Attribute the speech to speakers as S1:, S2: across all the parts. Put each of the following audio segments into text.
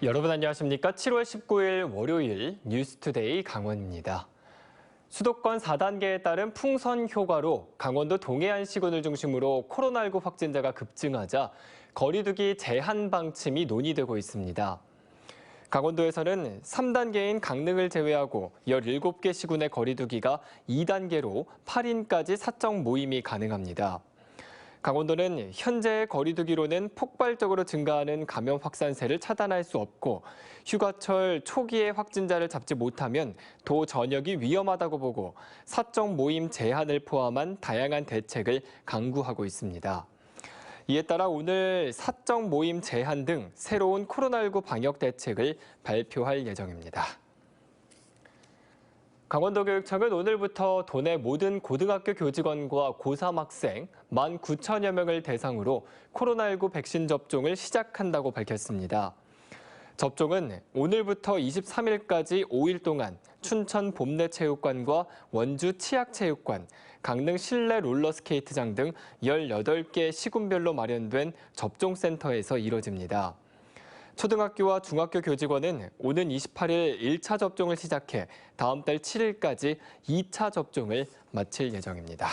S1: 여러분 안녕하십니까? 7월 19일 월요일 뉴스투데이 강원입니다. 수도권 4단계에 따른 풍선 효과로 강원도 동해안 시군을 중심으로 코로나19 확진자가 급증하자 거리두기 제한 방침이 논의되고 있습니다. 강원도에서는 3단계인 강릉을 제외하고 17개 시군의 거리두기가 2단계로 8인까지 사적 모임이 가능합니다. 강원도는 현재의 거리두기로는 폭발적으로 증가하는 감염 확산세를 차단할 수 없고 휴가철 초기에 확진자를 잡지 못하면 도 전역이 위험하다고 보고 사적 모임 제한을 포함한 다양한 대책을 강구하고 있습니다. 이에 따라 오늘 사적 모임 제한 등 새로운 코로나19 방역 대책을 발표할 예정입니다. 강원도교육청은 오늘부터 도내 모든 고등학교 교직원과 고3 학생 19,000여 명을 대상으로 코로나19 백신 접종을 시작한다고 밝혔습니다. 접종은 오늘부터 23일까지 5일 동안 춘천 봄내체육관과 원주 치학체육관, 강릉 실내 롤러스케이트장 등 18개 시군별로 마련된 접종센터에서 이뤄집니다. 초등학교와 중학교 교직원은 오는 28일 1차 접종을 시작해 다음 달 7일까지 2차 접종을 마칠 예정입니다.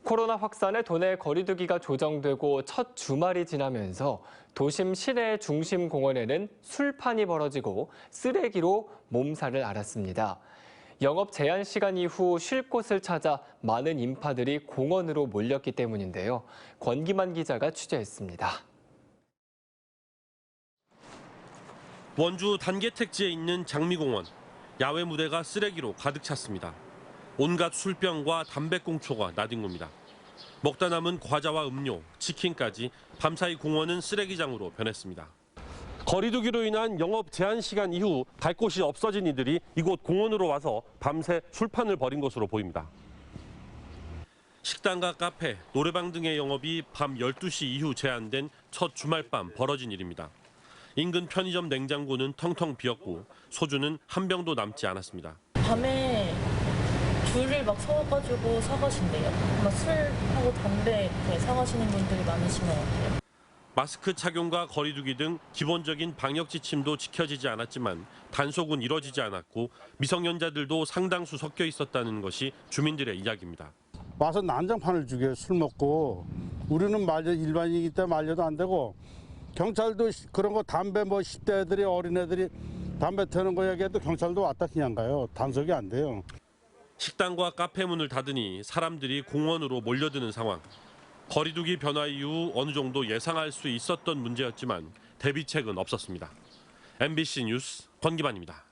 S1: 코로나 확산에 도내 거리두기가 조정되고 첫 주말이 지나면서 도심 시내 중심 공원에는 술판이 벌어지고 쓰레기로 몸살을 앓았습니다. 영업 제한 시간 이후 쉴 곳을 찾아 많은 인파들이 공원으로 몰렸기 때문인데요. 권기만 기자가 취재했습니다.
S2: 원주 단계택지에 있는 장미공원. 야외 무대가 쓰레기로 가득 찼습니다. 온갖 술병과 담배꽁초가 나뒹굽니다. 먹다 남은 과자와 음료, 치킨까지 밤사이 공원은 쓰레기장으로 변했습니다. 거리두기로 인한 영업 제한 시간 이후 갈 곳이 없어진 이들이 이곳 공원으로 와서 밤새 술판을 벌인 것으로 보입니다. 식당과 카페, 노래방 등의 영업이 밤 12시 이후 제한된 첫 주말밤 벌어진 일입니다. 인근 편의점 냉장고는 텅텅 비었고 소주는 한 병도 남지 않았습니다.
S3: 밤에 줄을 막 서가지고 사가신대요. 막 술하고 담배 이렇게 사가시는 분들이 많으신 것 같아요.
S2: 마스크 착용과 거리두기 등 기본적인 방역 지침도 지켜지지 않았지만 단속은 이뤄지지 않았고 미성년자들도 상당수 섞여 있었다는 것이 주민들의 이야기입니다.
S4: 와서 난장판을 죽여요. 술 먹고. 우리는 일반인이기 때문에 말려도 안 되고 경찰도 그런 거 담배 10대 애들이 어린애들이 담배 태우는 거 얘기해도 경찰도 왔다 그냥 가요. 단속이 안 돼요.
S2: 식당과 카페 문을 닫으니 사람들이 공원으로 몰려드는 상황. 거리두기 변화 이후 어느 정도 예상할 수 있었던 문제였지만 대비책은 없었습니다. MBC 뉴스 권기만입니다.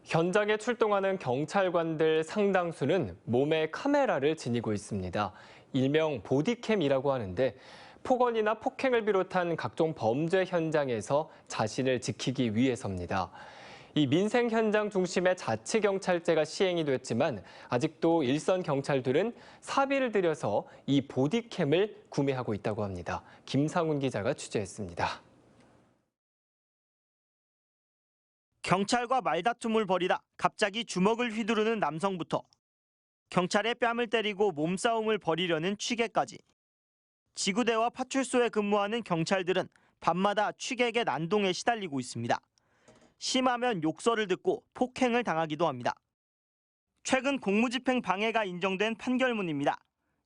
S1: 현장에 출동하는 경찰관들 상당수는 몸에 카메라를 지니고 있습니다. 일명 보디캠이라고 하는데 폭언이나 폭행을 비롯한 각종 범죄 현장에서 자신을 지키기 위해서입니다. 이 민생 현장 중심의 자치경찰제가 시행이 됐지만 아직도 일선 경찰들은 사비를 들여서 이 보디캠을 구매하고 있다고 합니다. 김상훈 기자가 취재했습니다.
S5: 경찰과 말다툼을 벌이다 갑자기 주먹을 휘두르는 남성부터 경찰의 뺨을 때리고 몸싸움을 벌이려는 취객까지. 지구대와 파출소에 근무하는 경찰들은 밤마다 취객의 난동에 시달리고 있습니다. 심하면 욕설을 듣고 폭행을 당하기도 합니다. 최근 공무집행 방해가 인정된 판결문입니다.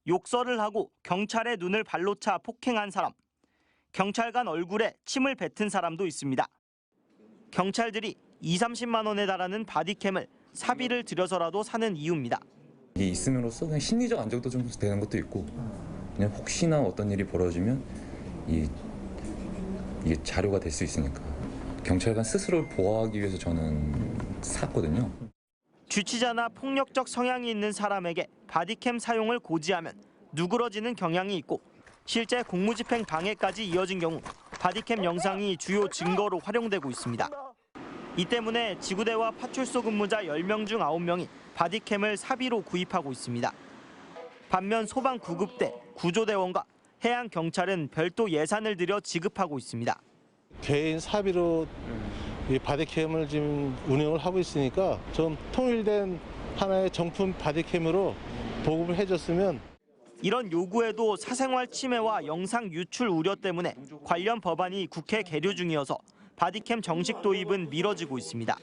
S5: 욕설을 하고 경찰의 눈을 발로 차 폭행한 사람, 경찰관 얼굴에 침을 뱉은 사람도 있습니다. 경찰들이 20~30만 원에 달하는 바디캠을 사비를 들여서라도 사는 이유입니다.
S6: 이게 있음으로써 그냥 심리적 안정도 좀 되는 것도 있고 그냥 혹시나 어떤 일이 벌어지면 이게 자료가 될 수 있으니까 경찰관 스스로를 보호하기 위해서 저는 샀거든요.
S5: 주치자나 폭력적 성향이 있는 사람에게 바디캠 사용을 고지하면 누그러지는 경향이 있고 실제 공무집행 방해까지 이어진 경우 바디캠 영상이 주요 증거로 활용되고 있습니다. 이 때문에 지구대와 파출소 근무자 10명 중 9명이 바디캠을 사비로 구입하고 있습니다. 반면 소방 구급대, 구조대원과 해양경찰은 별도 예산을 들여 지급하고 있습니다.
S7: 개인 사비로 이 바디캠을 지금 운영을 하고 있으니까 좀 통일된 하나의 정품 바디캠으로 보급을 해줬으면
S5: 이런 요구에도 사생활 침해와 영상 유출 우려 때문에 관련 법안이 국회 계류 중이어서 바디캠 정식 도입은 미뤄지고 있습니다.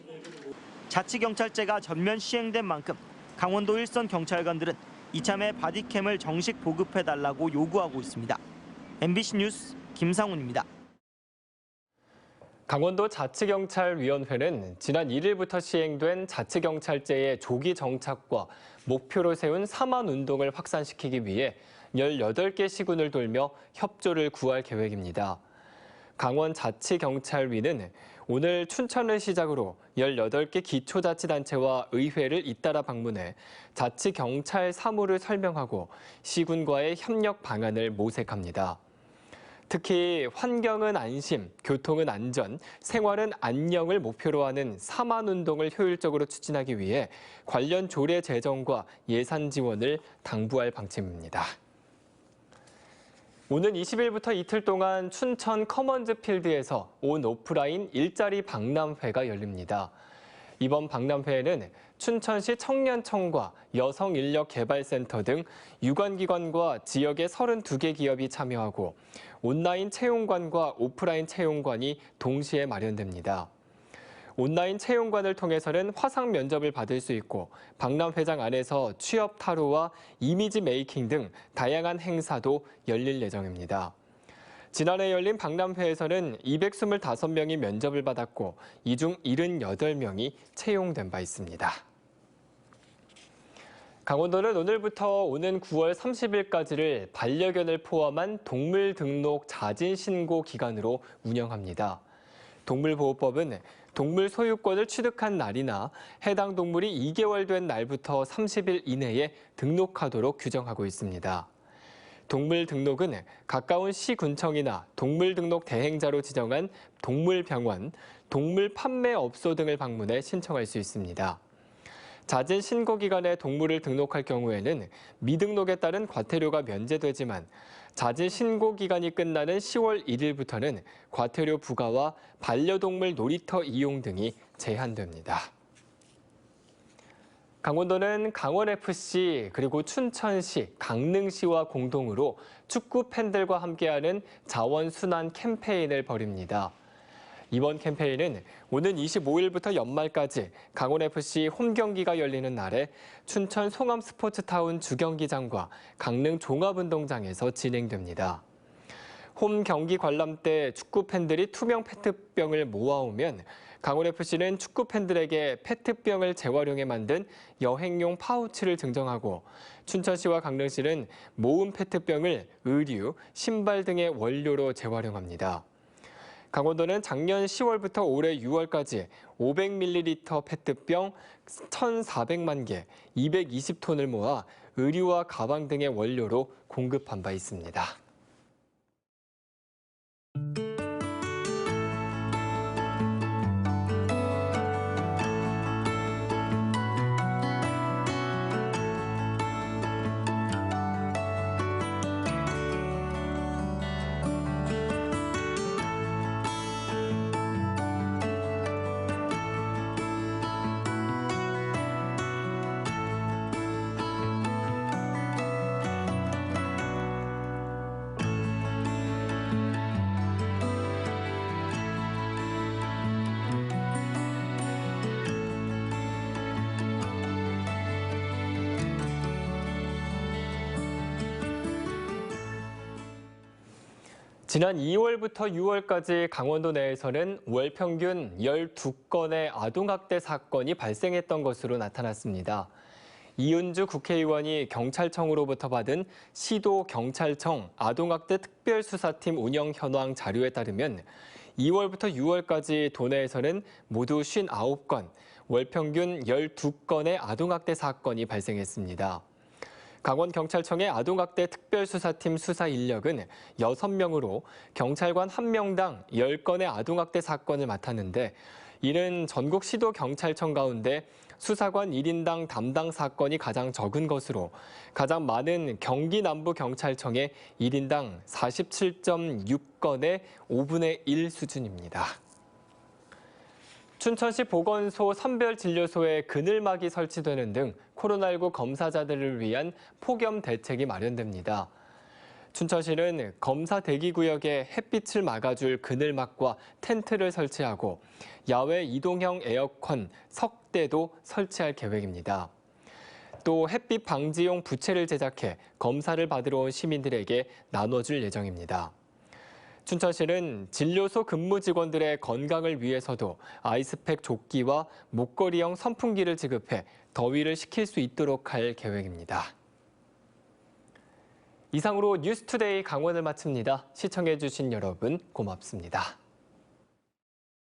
S5: 자치경찰제가 전면 시행된 만큼 강원도 일선 경찰관들은 이참에 바디캠을 정식 보급해달라고 요구하고 있습니다. MBC 뉴스 김상훈입니다.
S1: 강원도 자치경찰위원회는 지난 1일부터 시행된 자치경찰제의 조기 정착과 목표로 세운 4만 운동을 확산시키기 위해 18개 시군을 돌며 협조를 구할 계획입니다. 강원 자치경찰위는 오늘 춘천을 시작으로 18개 기초자치단체와 의회를 잇따라 방문해 자치경찰 사무를 설명하고 시군과의 협력 방안을 모색합니다. 특히 환경은 안심, 교통은 안전, 생활은 안녕을 목표로 하는 4만 운동을 효율적으로 추진하기 위해 관련 조례 제정과 예산 지원을 당부할 방침입니다. 오는 20일부터 이틀 동안 춘천 커먼즈 필드에서 온 오프라인 일자리 박람회가 열립니다. 이번 박람회에는 춘천시 청년청과 여성인력개발센터 등 유관기관과 지역의 32개 기업이 참여하고 온라인 채용관과 오프라인 채용관이 동시에 마련됩니다. 온라인 채용관을 통해서는 화상 면접을 받을 수 있고 박람회장 안에서 취업 타로와 이미지 메이킹 등 다양한 행사도 열릴 예정입니다. 지난해 열린 박람회에서는 225명이 면접을 받았고 이 중 78명이 채용된 바 있습니다. 강원도는 오늘부터 오는 9월 30일까지를 반려견을 포함한 동물 등록 자진 신고 기간으로 운영합니다. 동물보호법은 동물 소유권을 취득한 날이나 해당 동물이 2개월 된 날부터 30일 이내에 등록하도록 규정하고 있습니다. 동물 등록은 가까운 시군청이나 동물 등록 대행자로 지정한 동물병원, 동물 판매업소 등을 방문해 신청할 수 있습니다. 자진 신고 기간에 동물을 등록할 경우에는 미등록에 따른 과태료가 면제되지만 자진 신고 기간이 끝나는 10월 1일부터는 과태료 부과와 반려동물 놀이터 이용 등이 제한됩니다. 강원도는 강원FC 그리고 춘천시, 강릉시와 공동으로 축구 팬들과 함께하는 자원순환 캠페인을 벌입니다. 이번 캠페인은 오는 25일부터 연말까지 강원FC 홈경기가 열리는 날에 춘천 송암스포츠타운 주경기장과 강릉 종합운동장에서 진행됩니다. 홈경기 관람 때 축구 팬들이 투명 페트병을 모아오면 강원FC는 축구 팬들에게 페트병을 재활용해 만든 여행용 파우치를 증정하고 춘천시와 강릉시는 모은 페트병을 의류, 신발 등의 원료로 재활용합니다. 강원도는 작년 10월부터 올해 6월까지 500ml 페트병 1,400만 개, 220톤을 모아 의류와 가방 등의 원료로 공급한 바 있습니다. 지난 2월부터 6월까지 강원도 내에서는 월 평균 12건의 아동학대 사건이 발생했던 것으로 나타났습니다. 이은주 국회의원이 경찰청으로부터 받은 시도경찰청 아동학대 특별수사팀 운영 현황 자료에 따르면 2월부터 6월까지 도내에서는 모두 59건, 월 평균 12건의 아동학대 사건이 발생했습니다. 강원경찰청의 아동학대 특별수사팀 수사 인력은 6명으로 경찰관 1명당 10건의 아동학대 사건을 맡았는데 이는 전국 시도경찰청 가운데 수사관 1인당 담당 사건이 가장 적은 것으로 가장 많은 경기 남부경찰청의 1인당 47.6건의 5분의 1 수준입니다. 춘천시 보건소 선별진료소에 그늘막이 설치되는 등 코로나19 검사자들을 위한 폭염 대책이 마련됩니다. 춘천시는 검사 대기구역에 햇빛을 막아줄 그늘막과 텐트를 설치하고 야외 이동형 에어컨 석 대도 설치할 계획입니다. 또 햇빛 방지용 부채를 제작해 검사를 받으러 온 시민들에게 나눠줄 예정입니다. 춘천시는 진료소 근무 직원들의 건강을 위해서도 아이스팩 조끼와 목걸이형 선풍기를 지급해 더위를 식힐 수 있도록 할 계획입니다. 이상으로 뉴스투데이 강원을 마칩니다. 시청해주신 여러분 고맙습니다.